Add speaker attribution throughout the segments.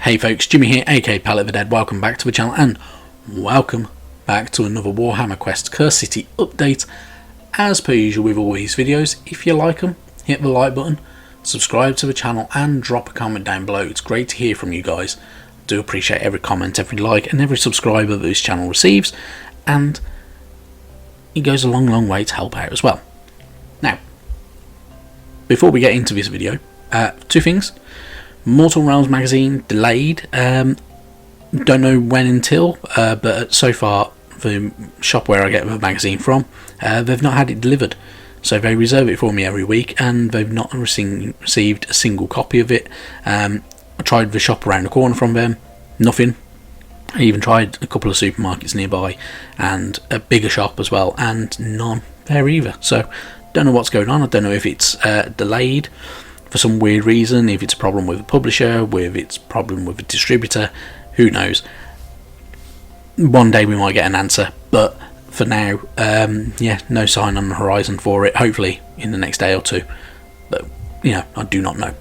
Speaker 1: Hey folks, Jimmy here, aka Pallet the Dead. Welcome back to the channel and welcome back to another Warhammer Quest Cursed City update. As per usual with all these videos, if you like them, hit the like button, subscribe to the channel and drop a comment down below. It's great to hear from you guys. I do appreciate every comment, every like and every subscriber that this channel receives, and it goes a long way to help out as well. Now, before we get into this video, two things. Mortal Realms magazine delayed, don't know when until, but so far the shop where I get the magazine from, they've not had it delivered, so they reserve it for me every week and they've not received a single copy of it. I tried the shop around the corner from them, nothing. I even tried a couple of supermarkets nearby and a bigger shop as well, and none there either. So don't know what's going on. I don't know if it's delayed for some weird reason, if it's a problem with the publisher, if it's a problem with the distributor, who knows. One day we might get an answer, but for now, yeah, no sign on the horizon for it. Hopefully in the next day or two, but I do not know.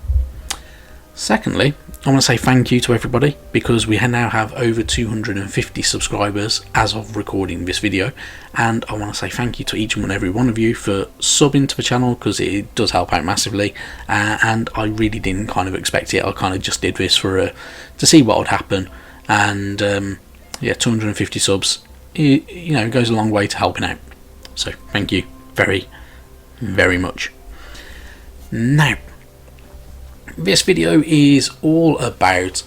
Speaker 1: Secondly, I want to say thank you to everybody, because we now have over 250 subscribers as of recording this video, and I want to say thank you to each and every one of you for subbing to the channel, because it does help out massively, and I really didn't kind of expect it. I kind of just did this for to see what would happen, and yeah, 250 subs, it goes a long way to helping out, so thank you very much. Now, this video is all about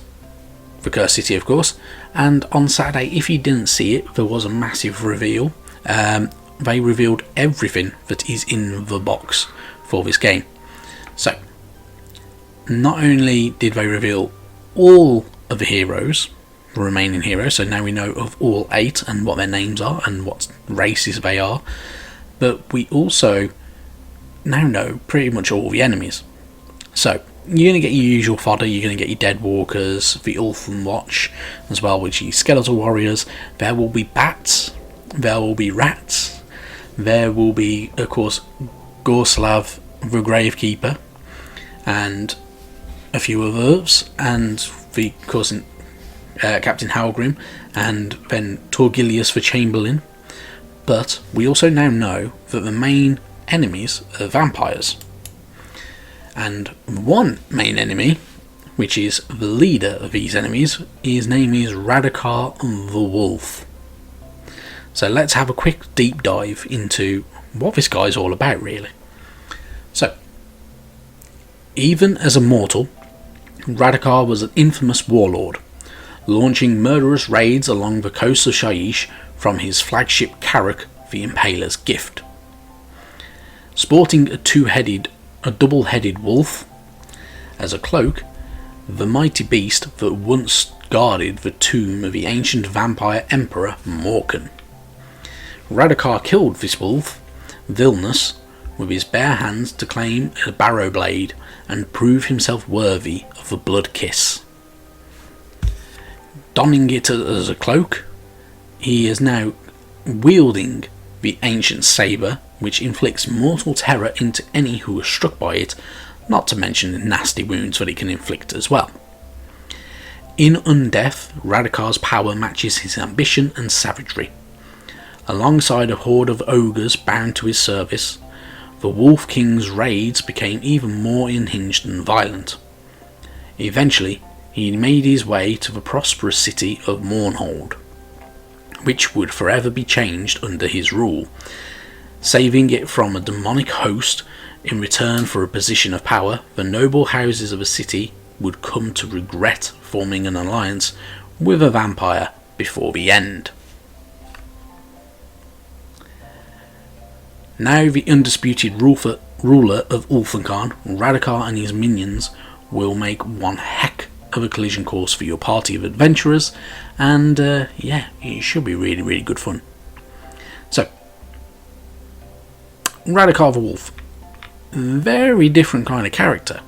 Speaker 1: the Cursed City, of course, and on Saturday, if you didn't see it, there was a massive reveal. They revealed everything that is in the box for this game. So, not only did they reveal all of the heroes, the remaining heroes, so now we know of all 8 and what their names are and what races they are, but we also now know pretty much all the enemies. So, you're going to get your usual fodder. You're going to get your Dead Walkers, the Ulthen Watch as well, which is Skeletal Warriors. There will be bats, there will be rats, there will be, of course, Gorslav the Gravekeeper, and a few others, and the, of course, Captain Halgrim, and then Torgilius the Chamberlain. But we also now know that the main enemies are vampires. And one main enemy, which is the leader of these enemies, his name is Radukar the Wolf. So let's have a quick deep dive into what this guy's all about, really. So, even as a mortal, Radukar was an infamous warlord, launching murderous raids along the coast of Shyish from his flagship Carrack, the Impaler's Gift. Sporting a double-headed wolf as a cloak, the mighty beast that once guarded the tomb of the ancient vampire emperor Morkan. Radukar killed this wolf, Vilnius, with his bare hands to claim a barrow blade and prove himself worthy of the blood kiss. Donning it as a cloak, he is now wielding the ancient sabre, which inflicts mortal terror into any who are struck by it, not to mention the nasty wounds that it can inflict as well. In Undeath, Radukar's power matches his ambition and savagery. Alongside a horde of ogres bound to his service, the Wolf King's raids became even more unhinged and violent. Eventually, he made his way to the prosperous city of Mournhold, which would forever be changed under his rule, saving it from a demonic host. In return for a position of power, the noble houses of a city would come to regret forming an alliance with a vampire before the end. Now the undisputed ruler of Ulthuncard, Radukar and his minions will make one heck of a collision course for your party of adventurers, and yeah, it should be really good fun. So, Radukar the Wolf, very different kind of character.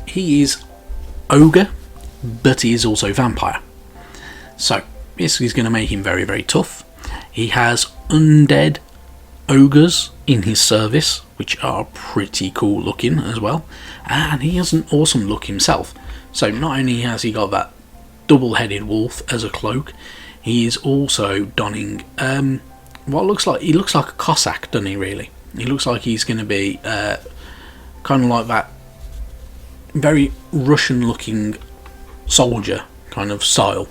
Speaker 1: He is ogre, but he is also vampire. So this is going to make him very tough. He has undead ogres in his service, which are pretty cool looking as well, and he has an awesome look himself. So not only has he got that double-headed wolf as a cloak, he is also donning what looks like a Cossack, doesn't he? Really, he looks like he's going to be kind of like that very Russian-looking soldier kind of style.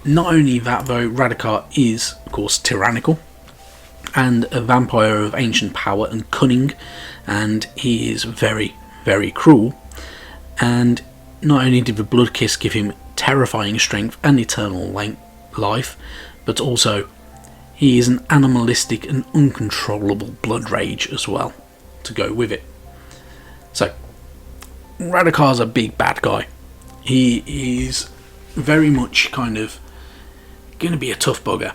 Speaker 1: Not only that though, Radukar is of course tyrannical and a vampire of ancient power and cunning, and he is very, very cruel. And not only did the blood kiss give him terrifying strength and eternal life, but also he is an animalistic and uncontrollable blood rage as well to go with it. So Radukar's a big bad guy. He is very much kind of going to be a tough bugger.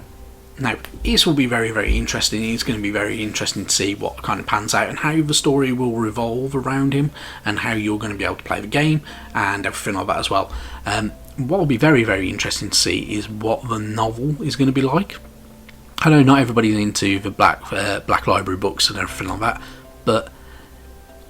Speaker 1: Now, this will be very, very interesting. It's going to be very interesting to see what kind of pans out and how the story will revolve around him and how you're going to be able to play the game and everything like that as well. What will be very, very interesting to see is what the novel is going to be like. I know not everybody's into the Black Library books and everything like that, but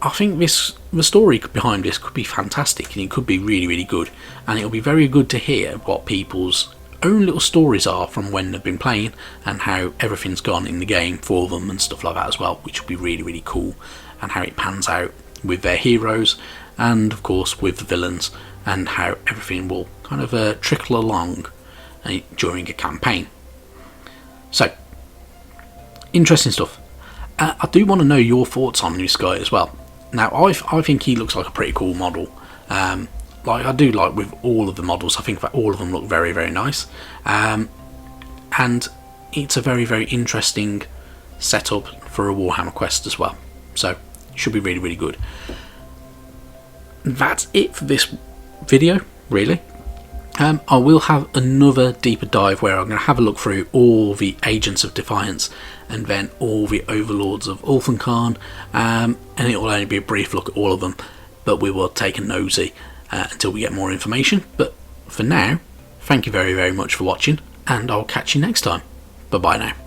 Speaker 1: I think the story behind this could be fantastic and it could be really, really good. And it'll be very good to hear what people's own little stories are from when they've been playing and how everything's gone in the game for them and stuff like that as well, which will be really, really cool, and how it pans out with their heroes and of course with the villains, and how everything will kind of trickle along during a campaign. So interesting stuff. I do want to know your thoughts on this guy as well. Now I think he looks like a pretty cool model. Like I do like with all of the models, I think that all of them look very, very nice, and it's a very, very interesting setup for a Warhammer quest as well, so it should be really, really good. That's it for this video, really. I will have another deeper dive where I'm going to have a look through all the Agents of Defiance and then all the Overlords of Ulthuan, and it will only be a brief look at all of them, but we will take a nosy until we get more information. But for now, thank you very, very much for watching, and I'll catch you next time. Bye bye now.